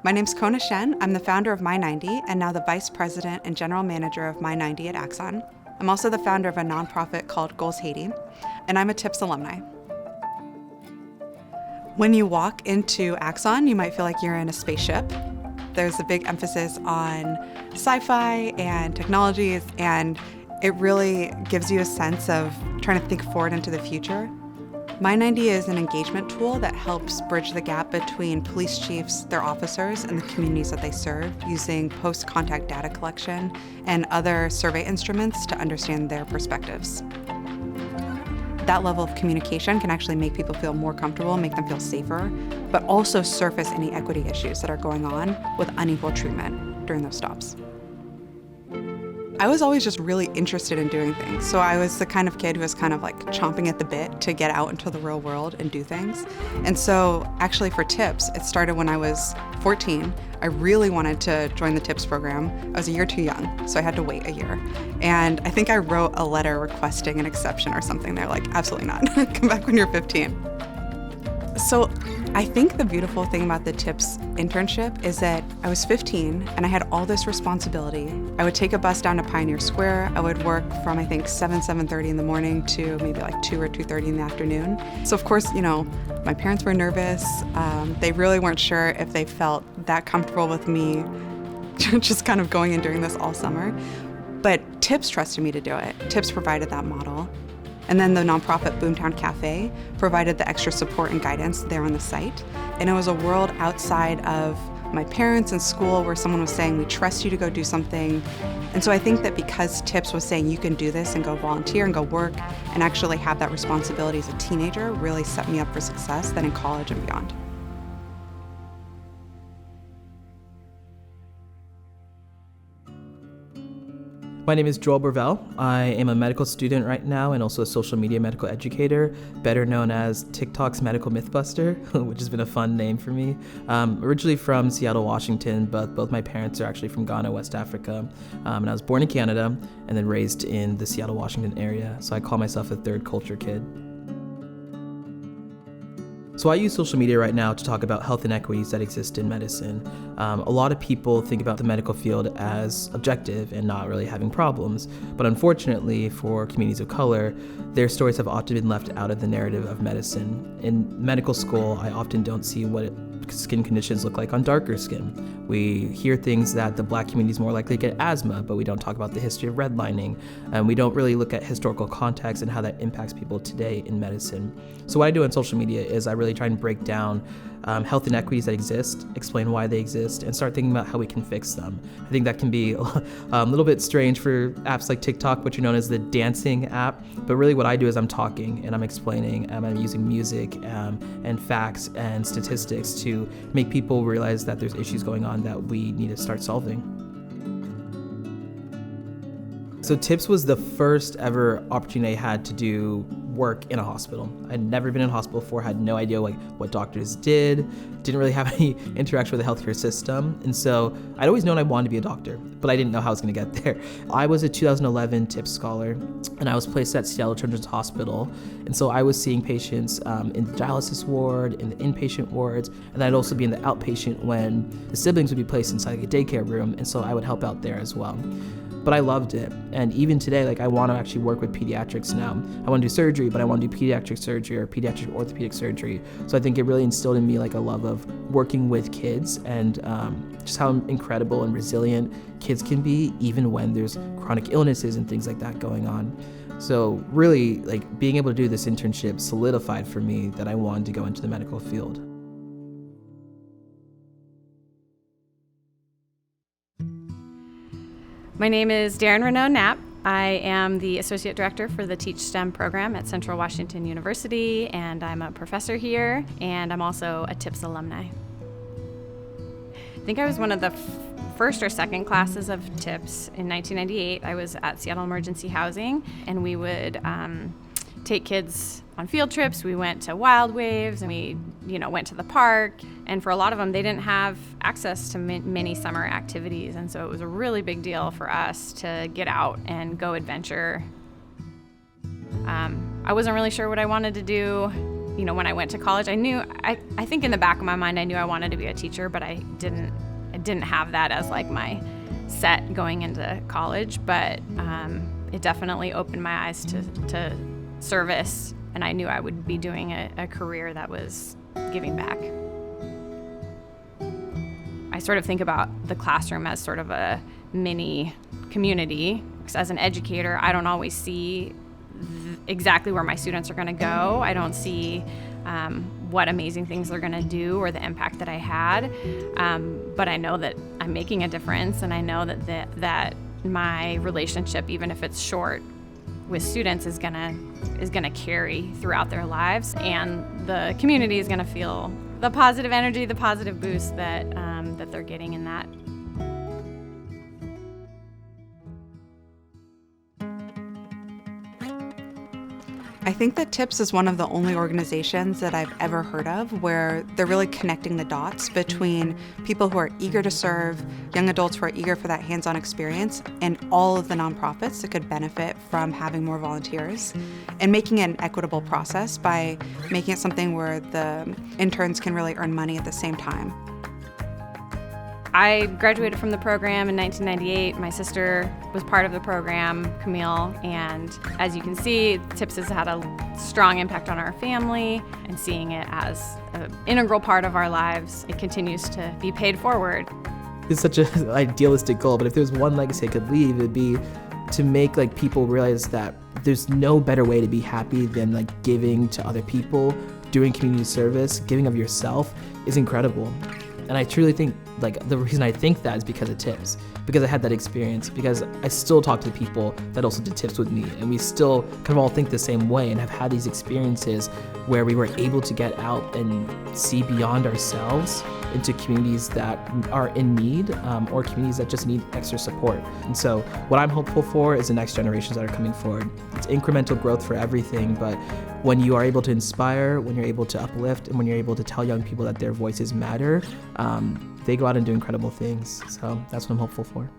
My name's Kona Shen. I'm the founder of My90 and now the vice president and general manager of My90 at Axon. I'm also the founder of a nonprofit called Goals Haiti, and I'm a TIPS alumni. When you walk into Axon, you might feel like you're in a spaceship. There's a big emphasis on sci-fi and technologies, and it really gives you a sense of trying to think forward into the future. My90 is an engagement tool that helps bridge the gap between police chiefs, their officers, and the communities that they serve using post-contact data collection and other survey instruments to understand their perspectives. That level of communication can actually make people feel more comfortable, make them feel safer, but also surface any equity issues that are going on with unequal treatment during those stops. I was always just really interested in doing things. So I was the kind of kid who was kind of like chomping at the bit to get out into the real world and do things. And so actually for TIPS, it started when I was 14. I really wanted to join the TIPS program. I was a year too young, so I had to wait a year. And I think I wrote a letter requesting an exception or something. They're like, absolutely not. Come back when you're 15. So I think the beautiful thing about the TIPS internship is that I was 15 and I had all this responsibility. I would take a bus down to Pioneer Square. I would work from I think 7:30 in the morning to maybe like 2 or 2:30 in the afternoon. So of course, my parents were nervous. They really weren't sure if they felt that comfortable with me just kind of going and doing this all summer. But TIPS trusted me to do it. TIPS provided that model. And then the nonprofit Boomtown Cafe provided the extra support and guidance there on the site. And it was a world outside of my parents and school where someone was saying, we trust you to go do something. And so I think that because TIPS was saying you can do this and go volunteer and go work and actually have that responsibility as a teenager really set me up for success then in college and beyond. My name is Michael Bervell. I am a medical student right now and also a social media medical educator, better known as TikTok's medical mythbuster, which has been a fun name for me. Originally from Seattle, Washington, but both my parents are actually from Ghana, West Africa. And I was born in Canada and then raised in the Seattle, Washington area. So I call myself a third culture kid. So I use social media right now to talk about health inequities that exist in medicine. A lot of people think about the medical field as objective and not really having problems, but unfortunately for communities of color, their stories have often been left out of the narrative of medicine. In medical school, I often don't see what skin conditions look like on darker skin. We hear things that the Black community is more likely to get asthma, but we don't talk about the history of redlining, and we don't really look at historical context and how that impacts people today in medicine. So what I do on social media is I really try and break down health inequities that exist, explain why they exist, and start thinking about how we can fix them. I think that can be a little bit strange for apps like TikTok, which are known as the dancing app, but really what I do is I'm talking and I'm explaining and I'm using music and facts and statistics to make people realize that there's issues going on that we need to start solving. So TIPS was the first ever opportunity I had to do work in a hospital. I'd never been in a hospital before, had no idea what doctors didn't really have any interaction with the healthcare system. And so I'd always known I wanted to be a doctor, but I didn't know how I was gonna get there. I was a 2011 TIPS scholar and I was placed at Seattle Children's Hospital. And so I was seeing patients in the dialysis ward, in the inpatient wards, and I'd also be in the outpatient when the siblings would be placed inside a daycare room. And so I would help out there as well. But I loved it. And even today, I want to actually work with pediatrics now. I want to do surgery, but I want to do pediatric surgery or pediatric orthopedic surgery. So I think it really instilled in me a love of working with kids and just how incredible and resilient kids can be even when there's chronic illnesses and things like that going on. So really, being able to do this internship solidified for me that I wanted to go into the medical field. My name is Darin Knapp. I am the Associate Director for the Teach STEM program at Central Washington University, and I'm a professor here, and I'm also a TIPS alumni. I think I was one of the first or second classes of TIPS in 1998. I was at Seattle Emergency Housing, and we would take kids on field trips. We went to Wild Waves and we, went to the park. And for a lot of them, they didn't have access to many summer activities. And so it was a really big deal for us to get out and go adventure. I wasn't really sure what I wanted to do when I went to college, I think in the back of my mind, I knew I wanted to be a teacher, but I didn't have that as like my set going into college. But it definitely opened my eyes to service, and I knew I would be doing a career that was giving back. I sort of think about the classroom as sort of a mini community. Because as an educator, I don't always see exactly where my students are going to go. I don't see what amazing things they're going to do or the impact that I had. But I know that I'm making a difference, and I know that my relationship, even if it's short, with students is gonna carry throughout their lives, and the community is gonna feel the positive energy, the positive boost that they're getting in that. I think that TIPS is one of the only organizations that I've ever heard of where they're really connecting the dots between people who are eager to serve, young adults who are eager for that hands-on experience, and all of the nonprofits that could benefit from having more volunteers, and making it an equitable process by making it something where the interns can really earn money at the same time. I graduated from the program in 1998. My sister was part of the program, Camille, and as you can see, TIPS has had a strong impact on our family, and seeing it as an integral part of our lives, it continues to be paid forward. It's such an idealistic goal, but if there's one legacy I could leave, it'd be to make people realize that there's no better way to be happy than giving to other people, doing community service, giving of yourself is incredible. And I truly think the reason I think that is because of TIPS, because I had that experience, because I still talk to people that also did TIPS with me, and we still kind of all think the same way and have had these experiences where we were able to get out and see beyond ourselves into communities that are in need, or communities that just need extra support. And so what I'm hopeful for is the next generations that are coming forward. It's incremental growth for everything, but when you are able to inspire, when you're able to uplift, and when you're able to tell young people that their voices matter, they go out and do incredible things. So that's what I'm hopeful for.